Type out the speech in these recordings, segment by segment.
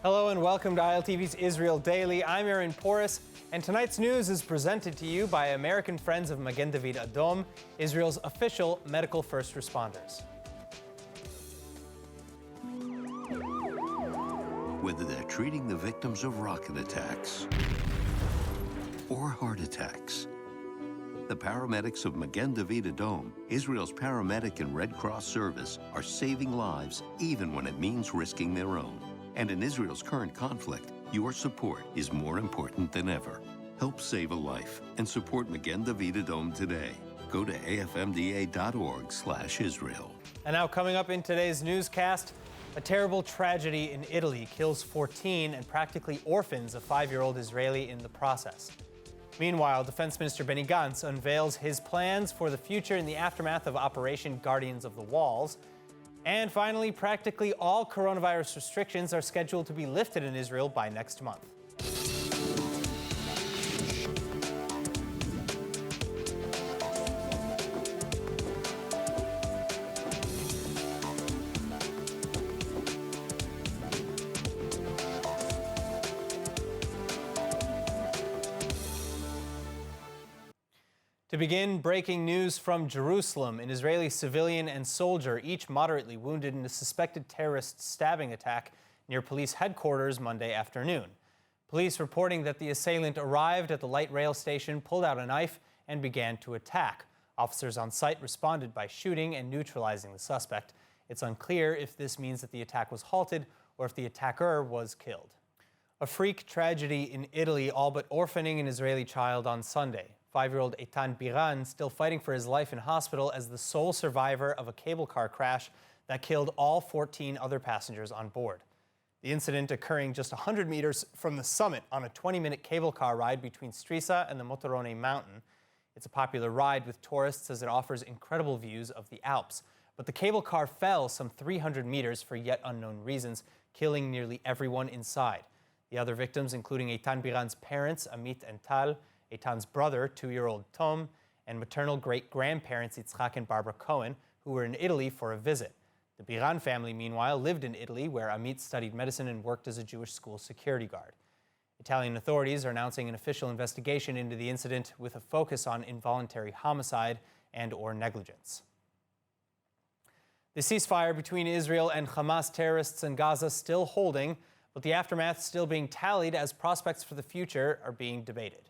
Hello and welcome to ILTV's Israel Daily. I'm Aaron Porras, and tonight's news is presented to you by American Friends of Magen David Adom, Israel's official medical first responders. Whether they're treating the victims of rocket attacks or heart attacks, the paramedics of Magen David Adom, Israel's paramedic and Red Cross service, are saving lives even when it means risking their own. And in Israel's current conflict, your support is more important than ever. Help save a life and support Magen David Adom today. Go to afmda.org/Israel. And now coming up in today's newscast, a terrible tragedy in Italy kills 14 and practically orphans a 5-year-old Israeli in the process. Meanwhile, Defense Minister Benny Gantz unveils his plans for the future in the aftermath of Operation Guardians of the Walls. And finally, practically all coronavirus restrictions are scheduled to be lifted in Israel by next month. To begin, breaking news from Jerusalem. An Israeli civilian and soldier, each moderately wounded in a suspected terrorist stabbing attack near police headquarters Monday afternoon. Police reporting that the assailant arrived at the light rail station, pulled out a knife, and began to attack. Officers on site responded by shooting and neutralizing the suspect. It's unclear if this means that the attack was halted or if the attacker was killed. A freak tragedy in Italy, all but orphaning an Israeli child on Sunday. 5-year-old Eitan Biran still fighting for his life in hospital as the sole survivor of a cable car crash that killed all 14 other passengers on board. The incident occurring just 100 meters from the summit on a 20-minute cable car ride between Strisa and the Motorone mountain. It's a popular ride with tourists as it offers incredible views of the Alps. But the cable car fell some 300 meters for yet unknown reasons, killing nearly everyone inside. The other victims, including Eitan Biran's parents, Amit and Tal, Eitan's brother, 2-year-old Tom, and maternal great-grandparents Yitzhak and Barbara Cohen, who were in Italy for a visit. The Biran family, meanwhile, lived in Italy, where Amit studied medicine and worked as a Jewish school security guard. Italian authorities are announcing an official investigation into the incident with a focus on involuntary homicide and/or negligence. The ceasefire between Israel and Hamas terrorists in Gaza still holding, but the aftermath still being tallied as prospects for the future are being debated.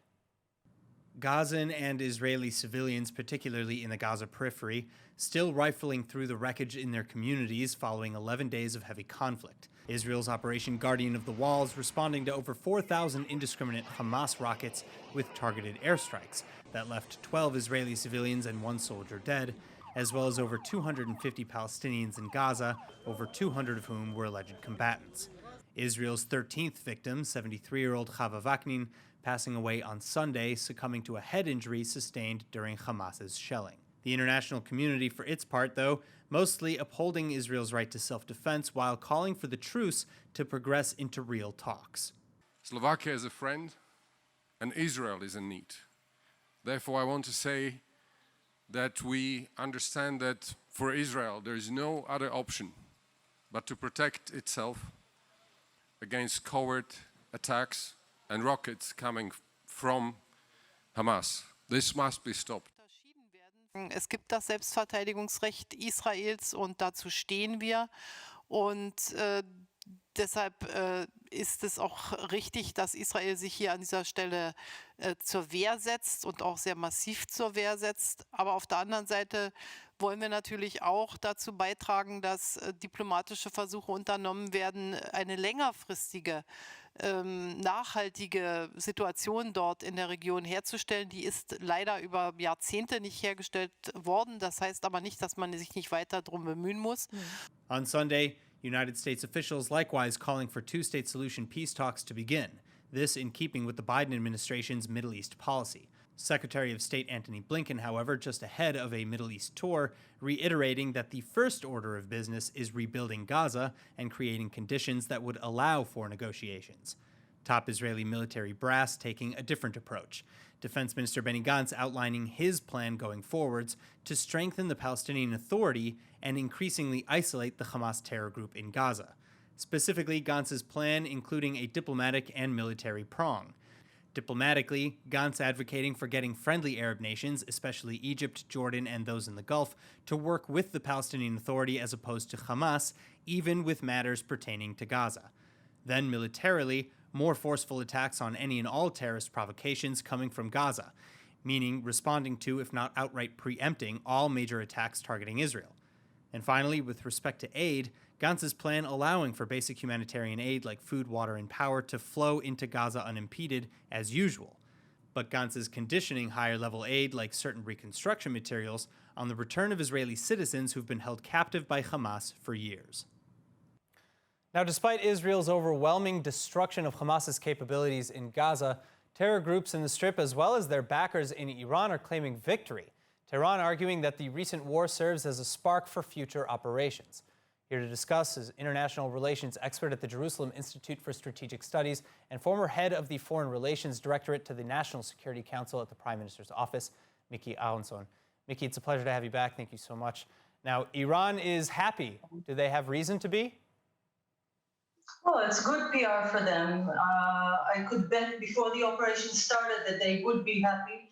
Gazan and Israeli civilians, particularly in the Gaza periphery, still rifling through the wreckage in their communities following 11 days of heavy conflict. Israel's Operation Guardian of the Walls responding to over 4,000 indiscriminate Hamas rockets with targeted airstrikes that left 12 Israeli civilians and 1 soldier dead, as well as over 250 Palestinians in Gaza, over 200 of whom were alleged combatants. Israel's 13th victim, 73-year-old Chava Vaknin, passing away on Sunday, succumbing to a head injury sustained during Hamas's shelling. The international community, for its part, though, mostly upholding Israel's right to self-defense while calling for the truce to progress into real talks. Slovakia is a friend, and Israel is in need. Therefore, I want to say that we understand that for Israel, there is no other option but to protect itself against covert attacks and rockets coming from Hamas. This must be stopped. Es gibt das Selbstverteidigungsrecht Israels und dazu stehen wir. Und deshalb ist es auch richtig, dass Israel sich hier an dieser Stelle zur Wehr setzt und auch sehr massiv zur Wehr setzt. Aber auf der anderen Seite wollen wir natürlich auch dazu beitragen, dass diplomatische Versuche unternommen werden, eine längerfristige, nachhaltige Situation dort in der Region herzustellen. Die ist leider über Jahrzehnte nicht hergestellt worden. Das heißt aber nicht, dass man sich nicht weiter darum bemühen muss. On Sunday, United States officials likewise calling for two-state solution peace talks to begin. This in keeping with the Biden administration's Middle East policy. Secretary of State Antony Blinken, however, just ahead of a Middle East tour, reiterating that the first order of business is rebuilding Gaza and creating conditions that would allow for negotiations. Top Israeli military brass taking a different approach. Defense Minister Benny Gantz outlining his plan going forwards to strengthen the Palestinian Authority and increasingly isolate the Hamas terror group in Gaza. specifically Gantz's plan including a diplomatic and military prong. Diplomatically, Gantz advocating for getting friendly Arab nations, especially Egypt, Jordan, and those in the Gulf, to work with the Palestinian Authority as opposed to Hamas, even with matters pertaining to Gaza. Then militarily, more forceful attacks on any and all terrorist provocations coming from Gaza, meaning responding to, if not outright preempting, all major attacks targeting Israel. And finally, with respect to aid, Gantz's plan allowing for basic humanitarian aid like food, water, and power to flow into Gaza unimpeded as usual. But Gantz's conditioning higher-level aid like certain reconstruction materials on the return of Israeli citizens who've been held captive by Hamas for years. Now, despite Israel's overwhelming destruction of Hamas's capabilities in Gaza, terror groups in the Strip as well as their backers in Iran are claiming victory. Tehran arguing that the recent war serves as a spark for future operations. Here to discuss is international relations expert at the Jerusalem Institute for Strategic Studies and former head of the Foreign Relations Directorate to the National Security Council at the Prime Minister's Office, Nikki Allison. Nikki, it's a pleasure to have you back. Thank you so much. Now, Iran is happy. Do they have reason to be? Well, it's good PR for them. I could bet before the operation started that they would be happy.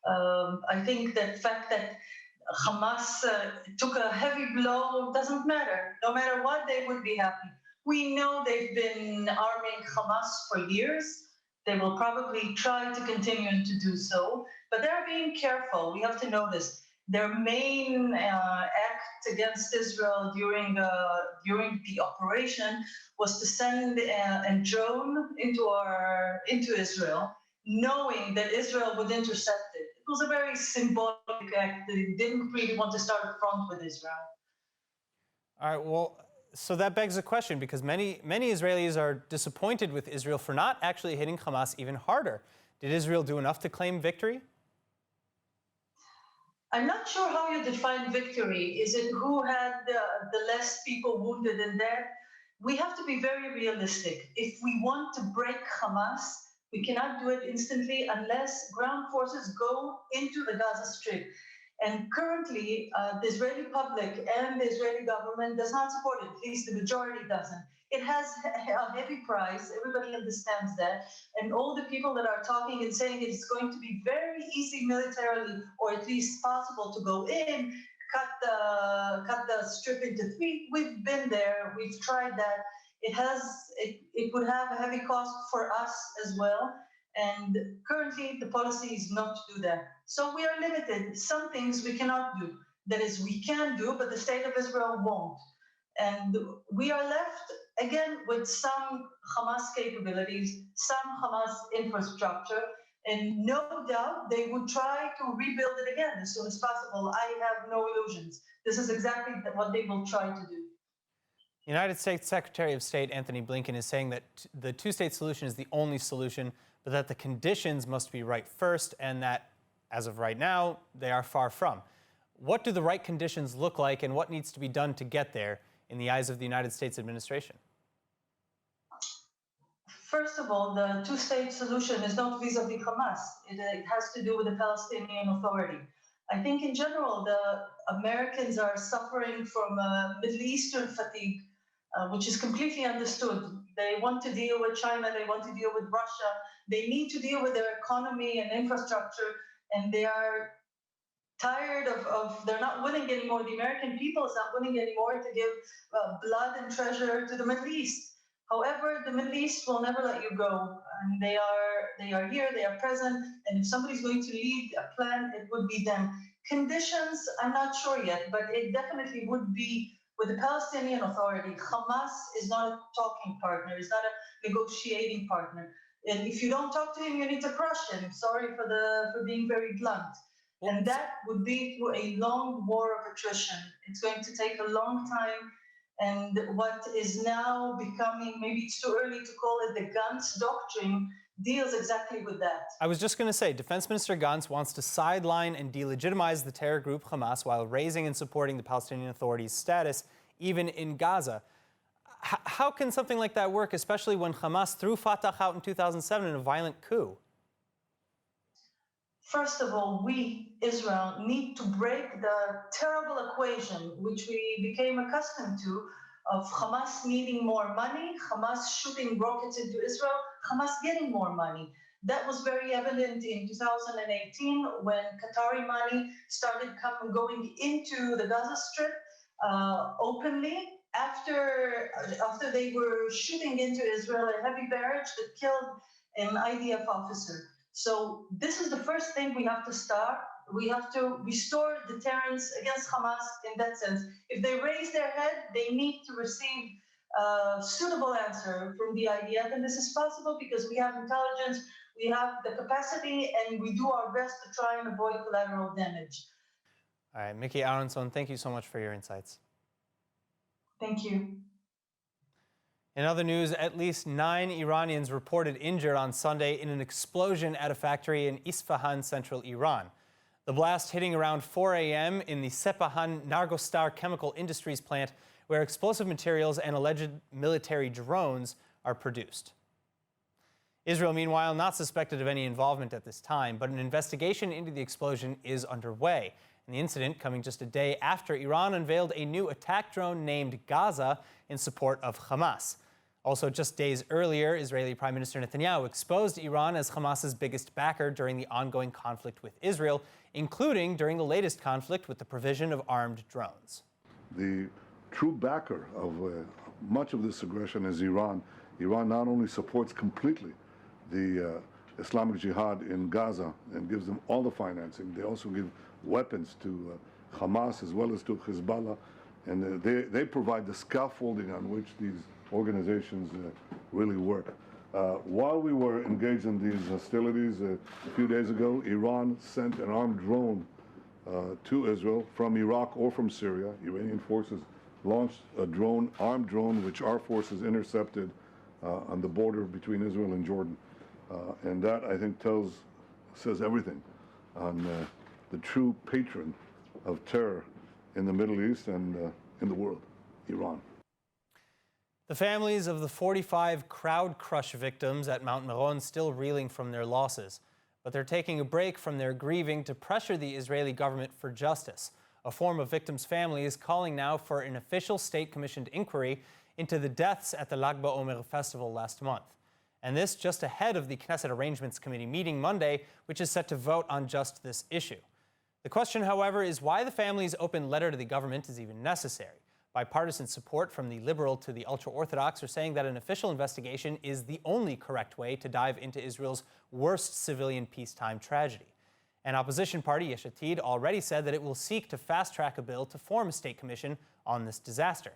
I think that fact that Hamas took a heavy blow doesn't matter. No matter what, they would be happy. We know they've been arming Hamas for years. They will probably try to continue to do so, but they're being careful. We have to notice their main act against Israel during the operation was to send a drone into Israel, knowing that Israel would intercept it. It was a very symbolic act. They didn't really want to start a front with Israel. All right, well, so that begs a question, because many Israelis are disappointed with Israel for not actually hitting Hamas even harder. Did Israel do enough to claim victory? I'm not sure how you define victory. Is it who had the less people wounded and dead? We have to be very realistic. If we want to break Hamas, we cannot do it instantly unless ground forces go into the Gaza Strip. And currently, the Israeli public and the Israeli government does not support it, at least the majority doesn't. It has a heavy price, everybody understands that. And all the people that are talking and saying it's going to be very easy militarily, or at least possible to go in, cut the strip into three. We've been there, we've tried that. It would have a heavy cost for us as well. And currently the policy is not to do that. So we are limited. Some things we cannot do. That is, we can do, but the state of Israel won't. And we are left again with some Hamas capabilities, some Hamas infrastructure, and no doubt they would try to rebuild it again as soon as possible. I have no illusions. This is exactly what they will try to do. United States Secretary of State Anthony Blinken is saying that the two-state solution is the only solution, but that the conditions must be right first, and that, as of right now, they are far from. What do the right conditions look like, and what needs to be done to get there in the eyes of the United States administration? First of all, the two-state solution is not vis-a-vis Hamas. It has to do with the Palestinian Authority. I think in general, the Americans are suffering from Middle Eastern fatigue, which is completely understood. They want to deal with China, they want to deal with Russia, they need to deal with their economy and infrastructure, and they are tired of they're not willing anymore. The American people is not willing anymore to give blood and treasure to the Middle East. However, the Middle East will never let you go. And they are here, they are present, and if somebody's going to lead a plan, it would be them. Conditions, I'm not sure yet, but it definitely would be with the Palestinian Authority. Hamas is not a talking partner, is not a negotiating partner. And if you don't talk to him, you need to crush him. Sorry for being very blunt. And that would be through a long war of attrition. It's going to take a long time. And what is now becoming, maybe it's too early to call it the Gantz doctrine, deals exactly with that. I was just going to say, Defense Minister Gantz wants to sideline and delegitimize the terror group Hamas while raising and supporting the Palestinian Authority's status, even in Gaza. How can something like that work, especially when Hamas threw Fatah out in 2007 in a violent coup? First of all, we, Israel, need to break the terrible equation which we became accustomed to of Hamas needing more money, Hamas shooting rockets into Israel, Hamas getting more money. That was very evident in 2018 when Qatari money started going into the Gaza Strip openly after they were shooting into Israel a heavy barrage that killed an IDF officer. So this is the first thing we have to start. We have to restore deterrence against Hamas in that sense. If they raise their head, they need to receive a suitable answer from the IDF, and this is possible because we have intelligence, we have the capacity, and we do our best to try and avoid collateral damage. All right, Nikki Allison, thank you so much for your insights. Thank you. In other news, at least 9 Iranians reported injured on Sunday in an explosion at a factory in Isfahan, central Iran. The blast hitting around 4 a.m. in the Sepahan Nargostar chemical industries plant where explosive materials and alleged military drones are produced. Israel, meanwhile, not suspected of any involvement at this time, but an investigation into the explosion is underway. And the incident coming just a day after Iran unveiled a new attack drone named Gaza in support of Hamas. Also, just days earlier, Israeli Prime Minister Netanyahu exposed Iran as Hamas's biggest backer during the ongoing conflict with Israel, including during the latest conflict with the provision of armed drones. The true backer of much of this aggression is Iran. Iran not only supports completely the Islamic Jihad in Gaza and gives them all the financing, they also give weapons to Hamas as well as to Hezbollah, and they provide the scaffolding on which these organizations really work. While we were engaged in these hostilities a few days ago, Iran sent an armed drone to Israel from Iraq or from Syria. Iranian forces launched a drone, armed drone, which our forces intercepted on the border between Israel and Jordan. And that, I think, says everything on the true patron of terror in the Middle East and in the world, Iran. The families of the 45 crowd crush victims at Mount Meron still reeling from their losses, but they're taking a break from their grieving to pressure the Israeli government for justice. A Forum of Victims' Family is calling now for an official state-commissioned inquiry into the deaths at the Lag BaOmer festival last month. And this just ahead of the Knesset Arrangements Committee meeting Monday, which is set to vote on just this issue. The question, however, is why the family's open letter to the government is even necessary. Bipartisan support from the liberal to the ultra-Orthodox are saying that an official investigation is the only correct way to dive into Israel's worst civilian peacetime tragedy. An opposition party, Yesh Atid, already said that it will seek to fast-track a bill to form a state commission on this disaster.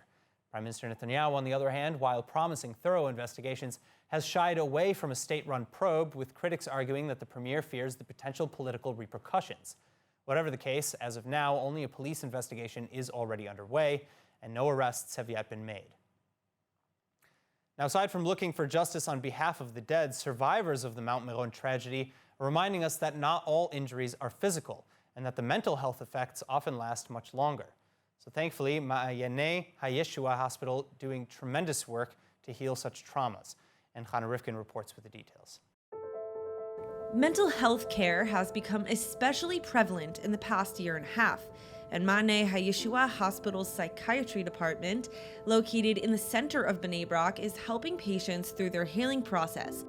Prime Minister Netanyahu, on the other hand, while promising thorough investigations, has shied away from a state-run probe, with critics arguing that the premier fears the potential political repercussions. Whatever the case, as of now, only a police investigation is already underway, and no arrests have yet been made. Now, aside from looking for justice on behalf of the dead, survivors of the Mount Meron tragedy are reminding us that not all injuries are physical, and that the mental health effects often last much longer. So thankfully, Ma'ayaneh HaYeshua Hospital doing tremendous work to heal such traumas. And Chana Rifkin reports with the details. Mental health care has become especially prevalent in the past year and a half, and Ma'ayaneh HaYeshua Hospital's psychiatry department, located in the center of Bnei Brak, is helping patients through their healing process.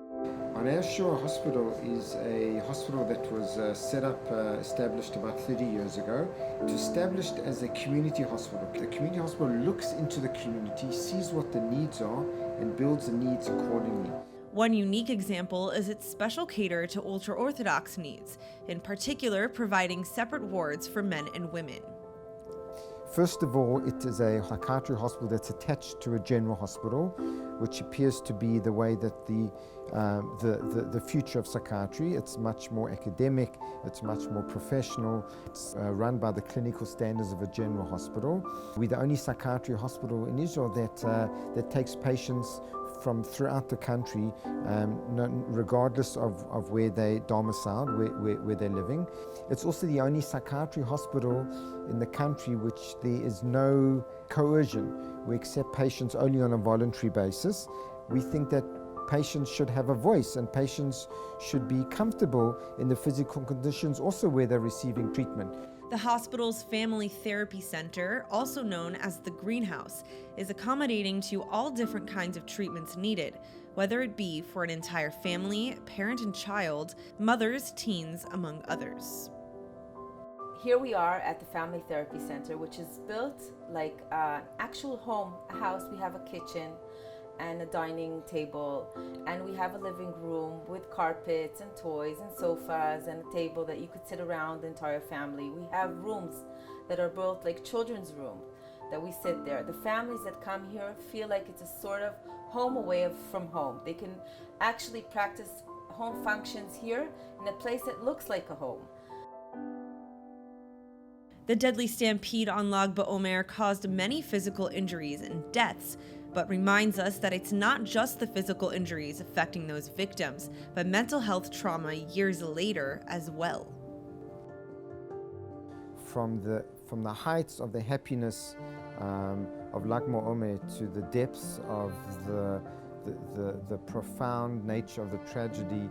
Ma'ayaneh HaYeshua Hospital is a hospital that was established about 30 years ago, established as a community hospital. The community hospital looks into the community, sees what the needs are, and builds the needs accordingly. One unique example is its special cater to ultra-Orthodox needs, in particular providing separate wards for men and women. First of all, it is a psychiatry hospital that's attached to a general hospital, which appears to be the way that the future of psychiatry. It's much more academic, it's much more professional, it's run by the clinical standards of a general hospital. We're the only psychiatry hospital in Israel that takes patients from throughout the country, regardless of where they domiciled, where they're living. It's also the only psychiatry hospital in the country which there is no coercion. We accept patients only on a voluntary basis. We think that patients should have a voice, and patients should be comfortable in the physical conditions also where they're receiving treatment. The hospital's Family Therapy Center, also known as the Greenhouse, is accommodating to all different kinds of treatments needed, whether it be for an entire family, parent and child, mothers, teens, among others. Here we are at the Family Therapy Center, which is built like an actual home, a house. We have a kitchen and a dining table, and we have a living room with carpets and toys and sofas and a table that you could sit around the entire family. We have rooms that are built like children's room that we sit there. The families that come here feel like it's a sort of home away from home. They can actually practice home functions here in a place that looks like a home. The deadly stampede on Lag BaOmer caused many physical injuries and deaths, but reminds us that it's not just the physical injuries affecting those victims, but mental health trauma years later as well. From the heights of the happiness of Lag BaOmer to the depths of the profound nature of the tragedy,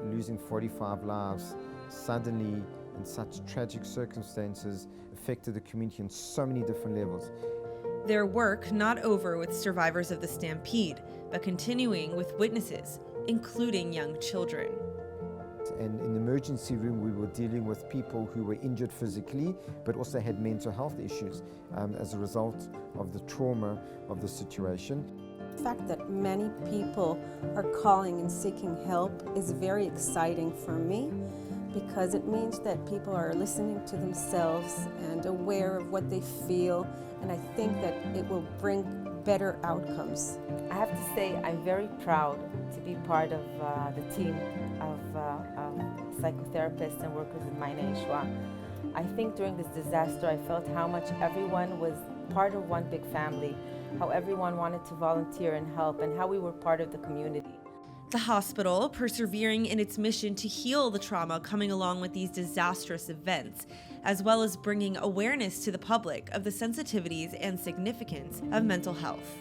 losing 45 lives suddenly in such tragic circumstances affected the community on so many different levels. Their work not over with survivors of the stampede, but continuing with witnesses, including young children. And in the emergency room, we were dealing with people who were injured physically, but also had mental health issues as a result of the trauma of the situation. The fact that many people are calling and seeking help is very exciting for me, because it means that people are listening to themselves and aware of what they feel, and I think that it will bring better outcomes. I have to say I'm very proud to be part of the team of psychotherapists and workers in Ma'aneh Yeshua. I think during this disaster I felt how much everyone was part of one big family, how everyone wanted to volunteer and help, and how we were part of the community. The hospital, persevering in its mission to heal the trauma coming along with these disastrous events, as well as bringing awareness to the public of the sensitivities and significance of mental health.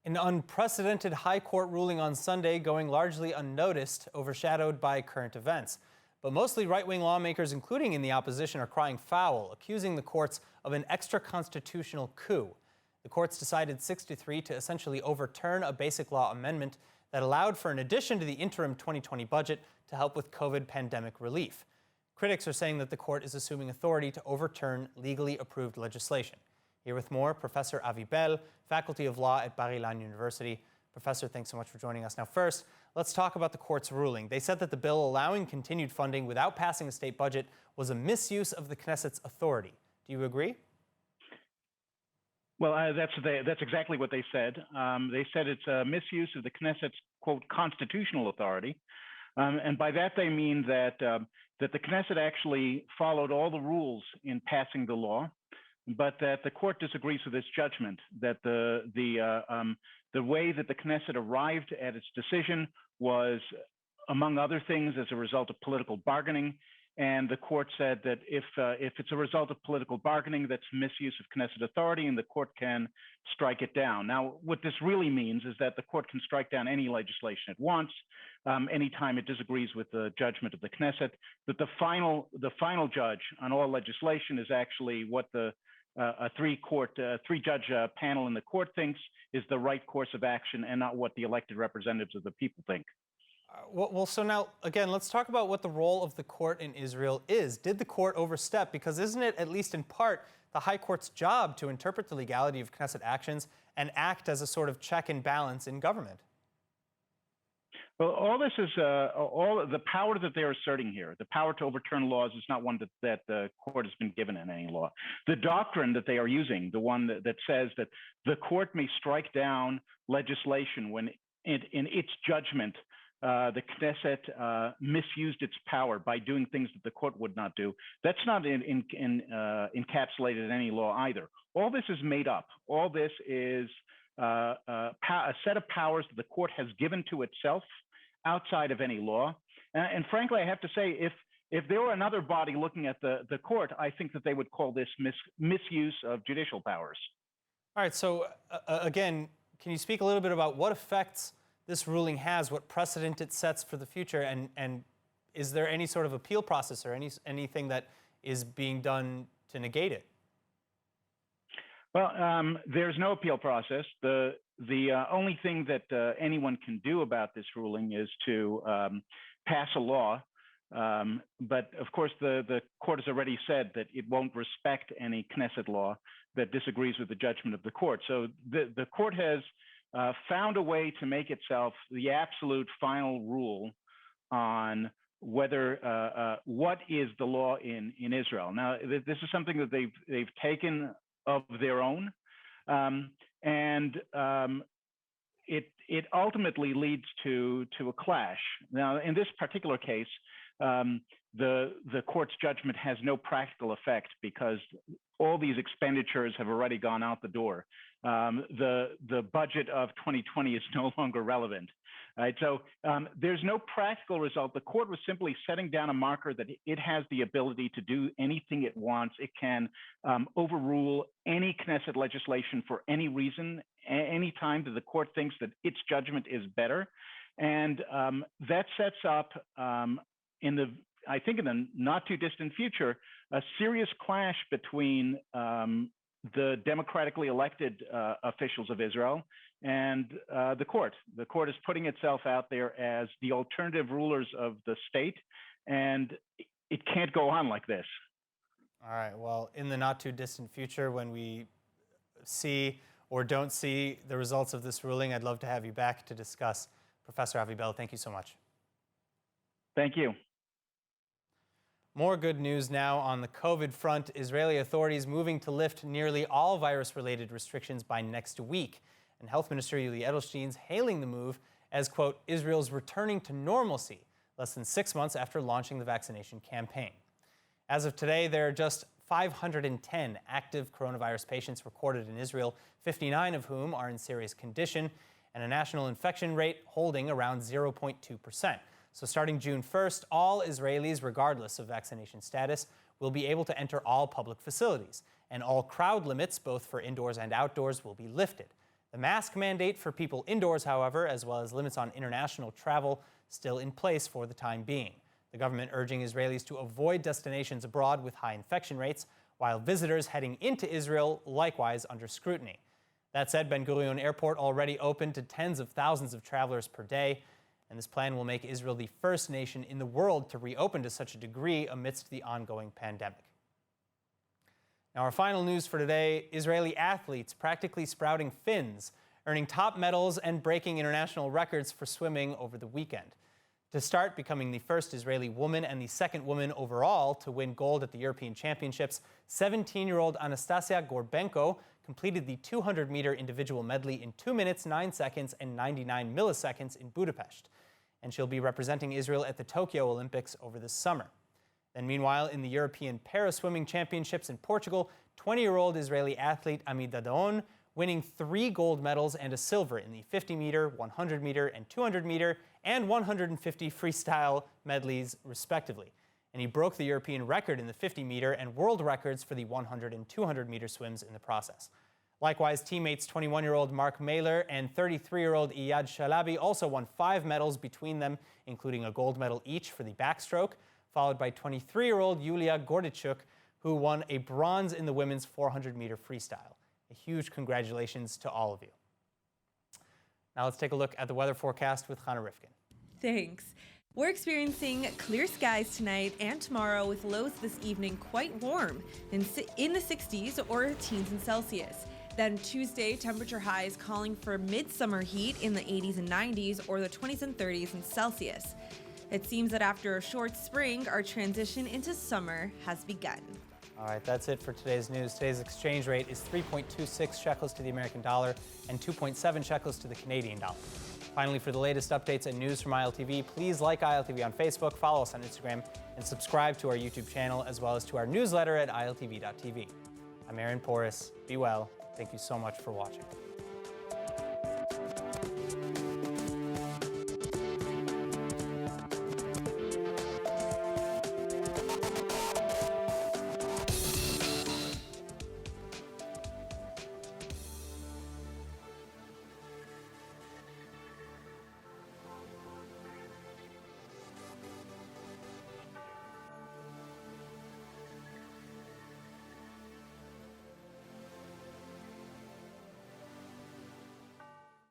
An unprecedented high court ruling on Sunday going largely unnoticed, overshadowed by current events. But mostly right-wing lawmakers, including in the opposition, are crying foul, accusing the courts of an extra-constitutional coup. The courts decided 6-3 to essentially overturn a basic law amendment that allowed for an addition to the interim 2020 budget to help with COVID pandemic relief. Critics are saying that the court is assuming authority to overturn legally approved legislation. Here with more, Professor Avi Bell, Faculty of Law at Bar-Ilan University. Professor, thanks so much for joining us. Now first, let's talk about the court's ruling. They said that the bill allowing continued funding without passing a state budget was a misuse of the Knesset's authority. Do you agree? Well, that's exactly what they said. They said it's a misuse of the Knesset's, quote, constitutional authority. And by that they mean that the Knesset actually followed all the rules in passing the law, but that the court disagrees with this judgment, that the way that the Knesset arrived at its decision was, among other things, as a result of political bargaining. And the court said that if it's a result of political bargaining, that's misuse of Knesset authority, and the court can strike it down. Now, what this really means is that the court can strike down any legislation it wants, anytime it disagrees with the judgment of the Knesset. That the final judge on all legislation is actually what the three-judge panel in the court thinks is the right course of action, and not what the elected representatives of the people think. Well, so now, again, let's talk about what the role of the court in Israel is. Did the court overstep? Because isn't it, at least in part, the High Court's job to interpret the legality of Knesset actions and act as a sort of check and balance in government? Well, all this is, all the power that they're asserting here, the power to overturn laws, is not one that the court has been given in any law. The doctrine that they are using, the one that says that the court may strike down legislation when in its judgment, the Knesset misused its power by doing things that the court would not do. That's not encapsulated in any law either. All this is made up. All this is a set of powers that the court has given to itself outside of any law. And frankly, I have to say, if there were another body looking at the court, I think that they would call this misuse of judicial powers. All right, so again, can you speak a little bit about what effects this ruling has, what precedent it sets for the future, and is there any sort of appeal process or anything that is being done to negate it? Well, there's no appeal process. The only thing that anyone can do about this ruling is to pass a law. But of course, the court has already said that it won't respect any Knesset law that disagrees with the judgment of the court. So the court has found a way to make itself the absolute final rule on whether what is the law in Israel. Now, this is something that they've taken of their own, and it ultimately leads to a clash. Now, in this particular case, the court's judgment has no practical effect because all these expenditures have already gone out the door. The budget of 2020 is no longer relevant. Right? So there's no practical result. The court was simply setting down a marker that it has the ability to do anything it wants. It can overrule any Knesset legislation for any reason, any time that the court thinks that its judgment is better. And that sets up, I think in the not too distant future, a serious clash between the democratically elected officials of Israel and the court. The court is putting itself out there as the alternative rulers of the state, and it can't go on like this. All right, well, in the not too distant future, when we see or don't see the results of this ruling, I'd love to have you back to discuss. Professor Avi Bell, thank you so much. Thank you. More good news now on the COVID front. Israeli authorities moving to lift nearly all virus-related restrictions by next week. And Health Minister Yuli Edelstein's hailing the move as, quote, Israel's returning to normalcy, less than 6 months after launching the vaccination campaign. As of today, there are just 510 active coronavirus patients recorded in Israel, 59 of whom are in serious condition, and a national infection rate holding around 0.2%. So starting June 1st, all Israelis, regardless of vaccination status, will be able to enter all public facilities. And all crowd limits, both for indoors and outdoors, will be lifted. The mask mandate for people indoors, however, as well as limits on international travel, still in place for the time being. The government urging Israelis to avoid destinations abroad with high infection rates, while visitors heading into Israel likewise under scrutiny. That said, Ben Gurion Airport already open to tens of thousands of travelers per day. And this plan will make Israel the first nation in the world to reopen to such a degree amidst the ongoing pandemic. Now, our final news for today, Israeli athletes practically sprouting fins, earning top medals and breaking international records for swimming over the weekend. To start, becoming the first Israeli woman and the second woman overall to win gold at the European Championships, 17-year-old Anastasia Gorbenko completed the 200-meter individual medley in 2 minutes, 9 seconds, and 99 milliseconds in Budapest. And she'll be representing Israel at the Tokyo Olympics over the summer. Then meanwhile, in the European Para-Swimming Championships in Portugal, 20-year-old Israeli athlete Ami Dadaon winning 3 gold medals and a silver in the 50-meter, 100-meter, and 200-meter, and 150 freestyle medleys, respectively. And he broke the European record in the 50-meter and world records for the 100 and 200-meter swims in the process. Likewise, teammates 21-year-old Mark Mailer and 33-year-old Iyad Shalabi also won 5 medals between them, including a gold medal each for the backstroke, followed by 23-year-old Yulia Gordichuk, who won a bronze in the women's 400-meter freestyle. A huge congratulations to all of you. Now let's take a look at the weather forecast with Hannah Rifkin. Thanks. We're experiencing clear skies tonight and tomorrow with lows this evening quite warm in the 60s or teens in Celsius. Then Tuesday, temperature highs calling for midsummer heat in the 80s and 90s or the 20s and 30s in Celsius. It seems that after a short spring, our transition into summer has begun. All right, that's it for today's news. Today's exchange rate is 3.26 shekels to the American dollar and 2.7 shekels to the Canadian dollar. Finally, for the latest updates and news from ILTV, please like ILTV on Facebook, follow us on Instagram, and subscribe to our YouTube channel, as well as to our newsletter at iltv.tv. I'm Aaron Porras. Be well. Thank you so much for watching.